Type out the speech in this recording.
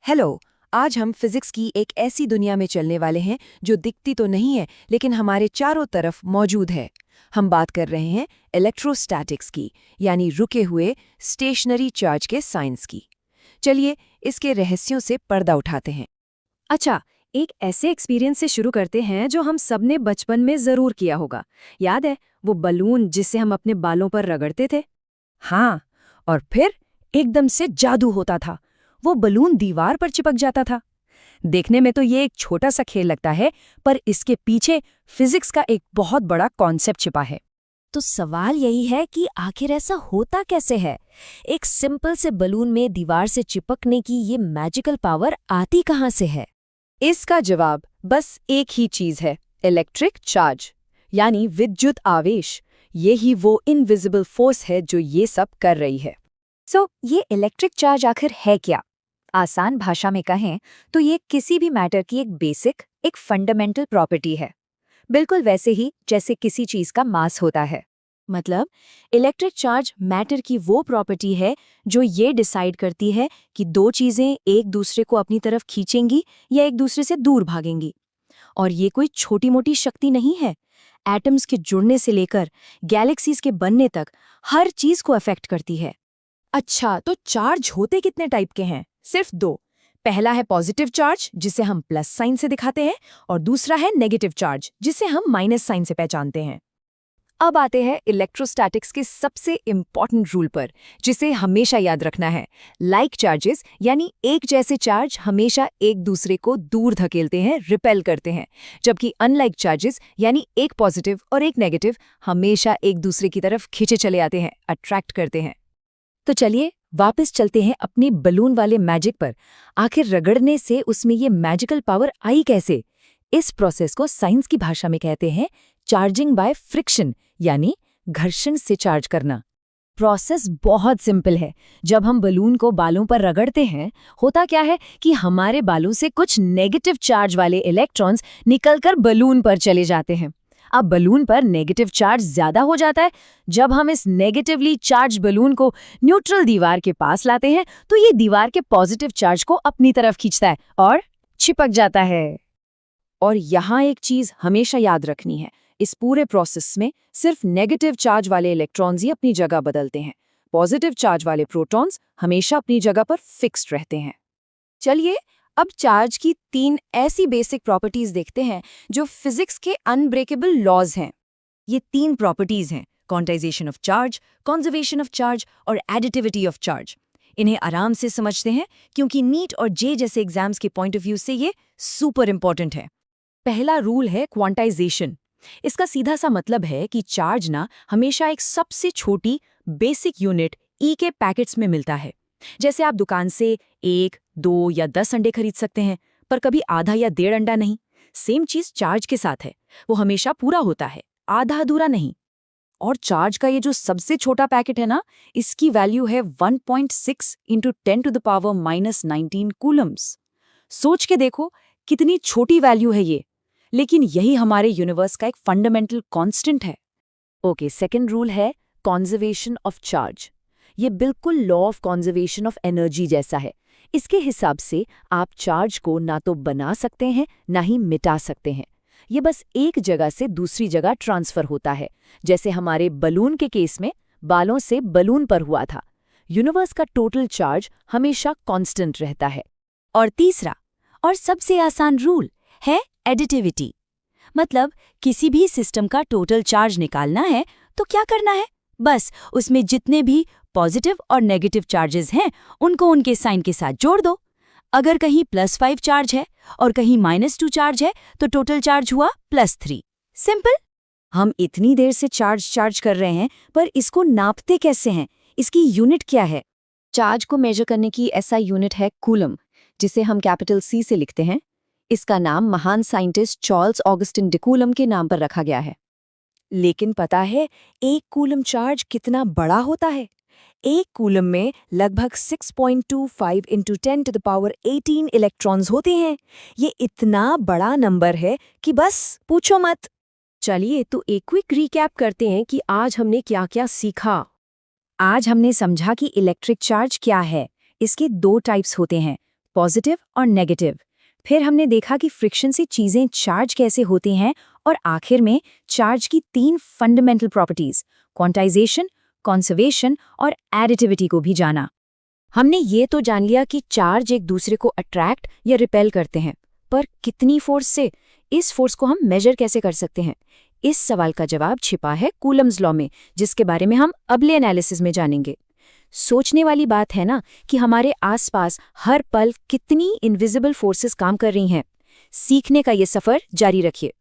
Hello. आज हम physics की एक ऐसी दुनिया में चलने वाले हैं जो दिखती तो नहीं है लेकिन हमारे चारों तरफ मौजूद है। हम बात कर रहे हैं इलेक्ट्रोस्टैटिक्स की, यानी रुके हुए स्टेशनरी चार्ज के साइंस की। चलिए इसके रहस्यों से पर्दा उठाते हैं। अच्छा, एक ऐसे एक्सपीरियंस से शुरू करते हैं जो हम सबने बचपन में जरूर किया होगा। याद है वो बलून जिससे हम अपने बालों पर रगड़ते थे? हाँ, और फिर एकदम से जादू होता था। वो बलून दीवार पर चिपक जाता था। देखने में तो ये एक छोटा सा खेल लगता है, पर इसके पीछे फिजिक्स का एक बहुत बड़ा कॉन्सेप्ट छिपा है। तो सवाल यही है कि आखिर ऐसा होता कैसे है? एक सिंपल से बलून में दीवार से चिपकने की ये मैजिकल पावर आती कहाँ से है? इसका जवाब बस एक ही चीज है, इलेक्ट्रिक चार्ज, यानी विद्युत आवेश। ये ही वो इनविजिबल फोर्स है जो ये सब कर रही है। ये इलेक्ट्रिक चार्ज आखिर है क्या? आसान भाषा में कहें तो ये किसी भी मैटर की एक बेसिक, एक फंडामेंटल प्रॉपर्टी है। बिल्कुल वैसे ही जैसे किसी चीज का मास होता है। मतलब इलेक्ट्रिक चार्ज मैटर की वो प्रॉपर्टी है जो ये डिसाइड करती है कि दो चीजें एक दूसरे को अपनी तरफ खींचेंगी या एक दूसरे से दूर भागेंगी। और ये कोई छोटी मोटी शक्ति नहीं है। एटम्स के जुड़ने से लेकर गैलेक्सीज के बनने तक हर चीज को अफेक्ट करती है। अच्छा, तो चार्ज होते कितने टाइप के हैं? सिर्फ दो। पहला है पॉजिटिव चार्ज, जिसे हम प्लस साइन से दिखाते हैं, और दूसरा है नेगेटिव चार्ज, जिसे हम माइनस साइन से पहचानते हैं। अब आते हैं इलेक्ट्रोस्टैटिक्स के सबसे इम्पॉर्टेंट रूल पर, जिसे हमेशा याद रखना है। लाइक चार्जेस यानी एक जैसे चार्ज हमेशा एक दूसरे को दूर धकेलते हैं, रिपेल करते हैं, जबकि अनलाइक चार्जेस यानी एक पॉजिटिव और एक नेगेटिव हमेशा एक दूसरे की तरफ खींचे चले आते हैं, अट्रैक्ट करते हैं। तो चलिए वापस चलते हैं अपने बलून वाले मैजिक पर। आखिर रगड़ने से उसमें ये मैजिकल पावर आई कैसे? इस प्रोसेस को साइंस की भाषा में कहते हैं चार्जिंग बाय फ्रिक्शन, यानी घर्षण से चार्ज करना। प्रोसेस बहुत सिंपल है। जब हम बलून को बालों पर रगड़ते हैं, होता क्या है कि हमारे बालों से कुछ नेगेटिव चार्ज वाले इलेक्ट्रॉन्स निकलकर बलून पर चले जाते हैं। अब बलून पर नेगेटिव चार्ज ज्यादा हो जाता है। जब हम इस नेगेटिवली चार्ज बलून को न्यूट्रल दीवार के पास लाते हैं, तो ये दीवार के पॉजिटिव चार्ज को अपनी तरफ खींचता है और चिपक जाता है। और यहाँ एक चीज हमेशा याद रखनी है, इस पूरे प्रोसेस में सिर्फ नेगेटिव चार्ज वाले इलेक्ट्रॉन्स ही अपनी जगह बदलते हैं। पॉजिटिव चार्ज वाले प्रोटॉन्स हमेशा अपनी जगह पर फिक्स्ड रहते हैं। चलिए अब चार्ज की 3 ऐसी बेसिक प्रॉपर्टीज देखते हैं जो फिजिक्स के अनब्रेकेबल लॉज हैं। ये 3 प्रॉपर्टीज हैं: quantization of charge, conservation of charge और एडिटिविटी ऑफ चार्ज। इन्हें आराम से समझते हैं क्योंकि नीट और जे जैसे एग्जाम्स के पॉइंट ऑफ व्यू से ये सुपर इंपॉर्टेंट है। पहला रूल है क्वांटाइजेशन। इसका सीधा सा मतलब है कि चार्ज ना हमेशा एक सबसे छोटी बेसिक यूनिट ई के पैकेट्स में मिलता है। जैसे आप दुकान से 1, 2 या 10 अंडे खरीद सकते हैं, पर कभी आधा या 1.5 अंडा नहीं। सेम चीज चार्ज के साथ है, वो हमेशा पूरा होता है, आधा अधूरा नहीं। और चार्ज का ये जो सबसे छोटा पैकेट है ना, इसकी वैल्यू है 1.6 × 10⁻⁻19 कूलम्स। सोच के देखो कितनी छोटी वैल्यू है ये, लेकिन यही हमारे यूनिवर्स का एक फंडामेंटल कांस्टेंट है। ओके, सेकंड रूल है कंजर्वेशन ऑफ चार्ज। ये बिल्कुल law of conservation of energy जैसा है। इसके हिसाब से आप चार्ज को ना तो बना सकते हैं ना ही मिटा सकते हैं। ये बस एक जगह से दूसरी जगह ट्रांसफर होता है, जैसे हमारे बलून के केस में बालों से बलून पर हुआ था। यूनिवर्स का टोटल चार्ज हमेशा कांस्टेंट रहता है। और तीसरा और सबसे आसान रूल है एडिटिविटी। मतलब किसी भी सिस्टम का टोटल चार्ज निकालना है तो क्या करना है? बस उसमें जितने भी पॉजिटिव और नेगेटिव चार्जेस हैं उनको उनके साइन के साथ जोड़ दो। अगर कहीं +5 चार्ज है और कहीं -2 चार्ज है तो टोटल चार्ज हुआ +3। सिंपल। हम इतनी देर से चार्ज कर रहे हैं, पर इसको नापते कैसे हैं? इसकी यूनिट क्या है? चार्ज को मेजर करने की ऐसा यूनिट है कूलम, जिसे हम कैपिटल C से लिखते हैं। इसका नाम महान scientist Charles Augustin de coulomb के नाम पर रखा गया है। लेकिन पता है 1 कूलम चार्ज कितना बड़ा होता है? 1 कूलम में लगभग 6.25 × 10⁻18 इलेक्ट्रॉन्स होते हैं। ये इतना बड़ा नंबर है कि बस पूछो मत। चलिए तो एक क्विक रिकैप करते हैं कि आज हमने क्या क्या सीखा। आज हमने समझा कि इलेक्ट्रिक चार्ज क्या है। इसके 2 टाइप्स होते हैं, पॉजिटिव और नेगेटिव। फिर हमने देखा कि फ्रिक्शन से चीजें चार्ज कैसे होती हैं, और आखिर में चार्ज की 3 फंडामेंटल प्रॉपर्टीज, क्वांटाइजेशन, कॉन्जर्वेशन और एडिटिविटी को भी जाना। हमने ये तो जान लिया कि चार्ज एक दूसरे को अट्रैक्ट या रिपेल करते हैं, पर कितनी फोर्स से? इस फोर्स को हम मेजर कैसे कर सकते हैं? इस सवाल का जवाब छिपा है कूलम्स लॉ में, जिसके बारे में हम अगले एनालिसिस में जानेंगे। सोचने वाली बात है ना कि हमारे आसपास हर पल कितनी इनविजिबल फोर्सेस काम कर रही हैं। सीखने का ये सफर जारी रखिए।